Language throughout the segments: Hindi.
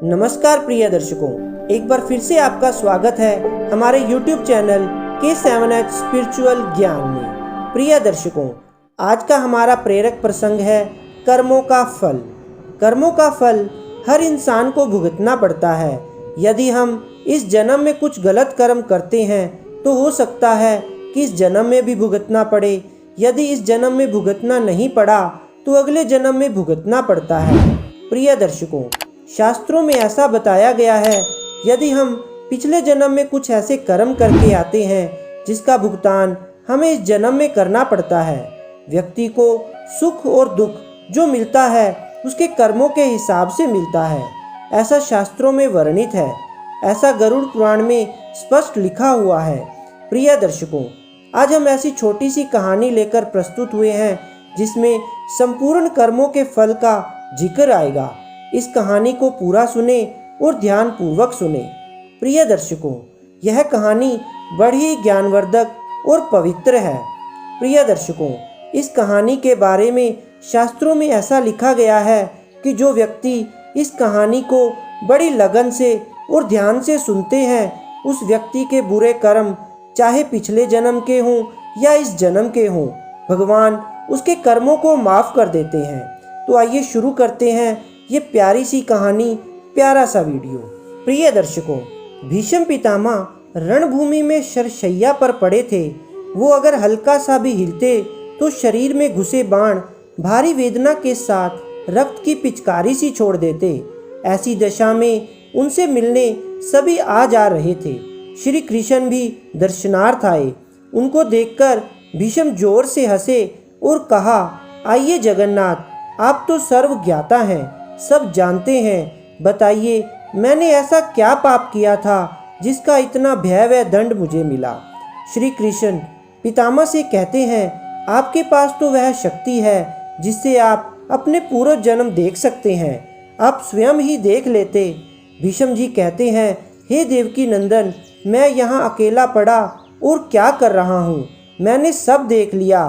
नमस्कार प्रिय दर्शकों, एक बार फिर से आपका स्वागत है हमारे YouTube चैनल K7H स्पिरिचुअल ज्ञान में। प्रिय दर्शकों, आज का हमारा प्रेरक प्रसंग है कर्मों का फल। कर्मों का फल हर इंसान को भुगतना पड़ता है। यदि हम इस जन्म में कुछ गलत कर्म करते हैं तो हो सकता है कि इस जन्म में भी भुगतना पड़े। यदि इस जन्म में भुगतना नहीं पड़ा तो अगले जन्म में भुगतना पड़ता है। प्रिय दर्शकों, शास्त्रों में ऐसा बताया गया है, यदि हम पिछले जन्म में कुछ ऐसे कर्म करके आते हैं जिसका भुगतान हमें इस जन्म में करना पड़ता है। व्यक्ति को सुख और दुख जो मिलता है उसके कर्मों के हिसाब से मिलता है, ऐसा शास्त्रों में वर्णित है। ऐसा गरुड़ पुराण में स्पष्ट लिखा हुआ है। प्रिय दर्शकों, आज हम ऐसी छोटी सी कहानी लेकर प्रस्तुत हुए हैं जिसमें संपूर्ण कर्मों के फल का जिक्र आएगा। इस कहानी को पूरा सुने और ध्यान पूर्वक सुने। प्रिय दर्शकों, यह कहानी बड़ी ज्ञानवर्धक और पवित्र है। प्रिय दर्शकों, इस कहानी के बारे में शास्त्रों में ऐसा लिखा गया है कि जो व्यक्ति इस कहानी को बड़ी लगन से और ध्यान से सुनते हैं, उस व्यक्ति के बुरे कर्म चाहे पिछले जन्म के हों या इस जन्म के हों, भगवान उसके कर्मों को माफ़ कर देते हैं। तो आइए शुरू करते हैं ये प्यारी सी कहानी, प्यारा सा वीडियो। प्रिय दर्शकों, भीष्म पितामह रणभूमि में शरशैया पर पड़े थे। वो अगर हल्का सा भी हिलते तो शरीर में घुसे बाण भारी वेदना के साथ रक्त की पिचकारी सी छोड़ देते। ऐसी दशा में उनसे मिलने सभी आ जा रहे थे। श्री कृष्ण भी दर्शनार्थ आए। उनको देखकर भीष्म जोर से हंसे और कहा, आइए जगन्नाथ, आप तो सर्व ज्ञाता हैं, सब जानते हैं। बताइए, मैंने ऐसा क्या पाप किया था जिसका इतना भयावह दंड मुझे मिला। श्री कृष्ण पितामह से कहते हैं, आपके पास तो वह शक्ति है जिससे आप अपने पूर्व जन्म देख सकते हैं। आप स्वयं ही देख लेते। भीष्म जी कहते हैं, हे देवकी नंदन, मैं यहाँ अकेला पड़ा और क्या कर रहा हूँ। मैंने सब देख लिया।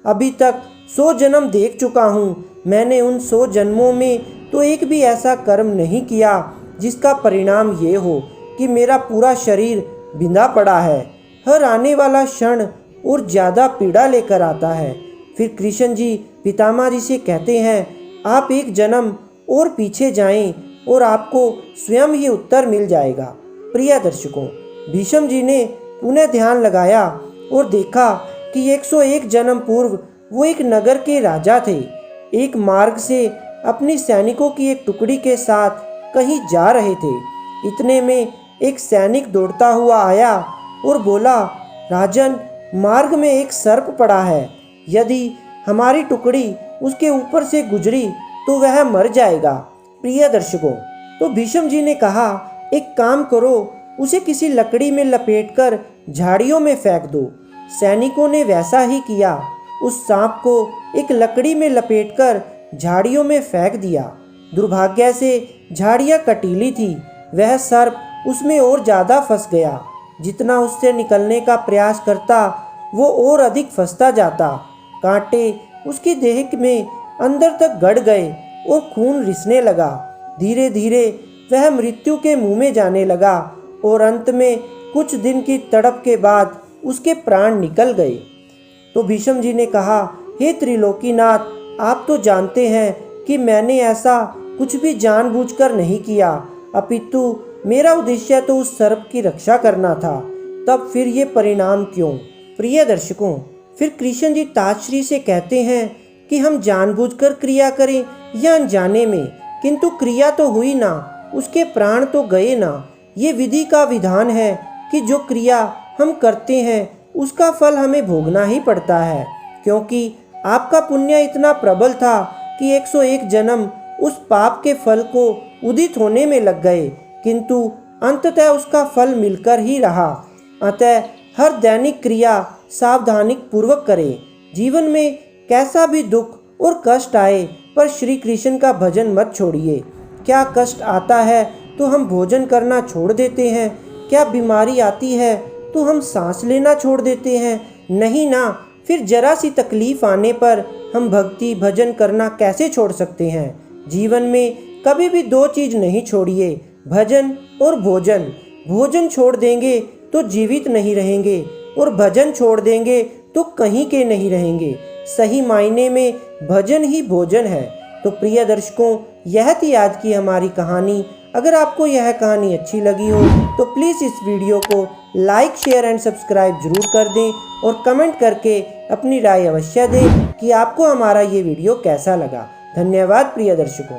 अभी तक 100 जन्म देख चुका हूँ। मैंने उन 100 जन्मों में तो एक भी ऐसा कर्म नहीं किया जिसका परिणाम ये हो कि मेरा पूरा शरीर बिंधा पड़ा है। हर आने वाला क्षण और ज़्यादा पीड़ा लेकर आता है। फिर कृष्ण जी पितामह जी से कहते हैं, आप एक जन्म और पीछे जाएं और आपको स्वयं ही उत्तर मिल जाएगा। प्रिय दर्शकों, भीष्म जी ने पुनः ध्यान लगाया और देखा कि 101 जन्म पूर्व वो एक नगर के राजा थे। एक मार्ग से अपनी सैनिकों की एक टुकड़ी के साथ कहीं जा रहे थे। इतने में एक सैनिक दौड़ता हुआ आया और बोला, राजन, मार्ग में एक सर्प पड़ा है। यदि हमारी टुकड़ी उसके ऊपर से गुजरी तो वह मर जाएगा। प्रिय दर्शकों, तो भीष्म जी ने कहा, एक काम करो, उसे किसी लकड़ी में लपेटकर झाड़ियों में फेंक दो। सैनिकों ने वैसा ही किया। उस सांप को एक लकड़ी में लपेटकर झाड़ियों में फेंक दिया। दुर्भाग्य से झाड़ियाँ कटीली थी। वह सर्प उसमें और ज़्यादा फंस गया। जितना उससे निकलने का प्रयास करता वो और अधिक फंसता जाता। कांटे उसकी देह में अंदर तक गड़ गए और खून रिसने लगा। धीरे धीरे वह मृत्यु के मुंह में जाने लगा और अंत में कुछ दिन की तड़प के बाद उसके प्राण निकल गए। तो भीष्म जी ने कहा, हे त्रिलोकीनाथ, आप तो जानते हैं कि मैंने ऐसा कुछ भी जानबूझकर नहीं किया, अपितु मेरा उद्देश्य तो उस सर्प की रक्षा करना था। तब फिर ये परिणाम क्यों। प्रिय दर्शकों, फिर कृष्ण जी ताजश्री से कहते हैं कि हम जानबूझकर क्रिया करें या अनजाने में, किंतु क्रिया तो हुई ना, उसके प्राण तो गए ना। ये विधि का विधान है कि जो क्रिया हम करते हैं उसका फल हमें भोगना ही पड़ता है। क्योंकि आपका पुण्य इतना प्रबल था कि 101 जन्म उस पाप के फल को उदित होने में लग गए, किंतु अंततः उसका फल मिलकर ही रहा। अतः हर दैनिक क्रिया सावधानी पूर्वक करें। जीवन में कैसा भी दुख और कष्ट आए पर श्री कृष्ण का भजन मत छोड़िए। क्या कष्ट आता है तो हम भोजन करना छोड़ देते हैं? क्या बीमारी आती है तो हम सांस लेना छोड़ देते हैं? नहीं ना। फिर जरा सी तकलीफ आने पर हम भक्ति भजन करना कैसे छोड़ सकते हैं? जीवन में कभी भी दो चीज नहीं छोड़िए, भजन और भोजन। भोजन छोड़ देंगे तो जीवित नहीं रहेंगे और भजन छोड़ देंगे तो कहीं के नहीं रहेंगे। सही मायने में भजन ही भोजन है। तो प्रिय दर्शकों, यह थी आज की हमारी कहानी। अगर आपको यह कहानी अच्छी लगी हो तो प्लीज़ इस वीडियो को लाइक, शेयर एंड सब्सक्राइब जरूर कर दें और कमेंट करके अपनी राय अवश्य दें कि आपको हमारा ये वीडियो कैसा लगा। धन्यवाद प्रिय दर्शकों।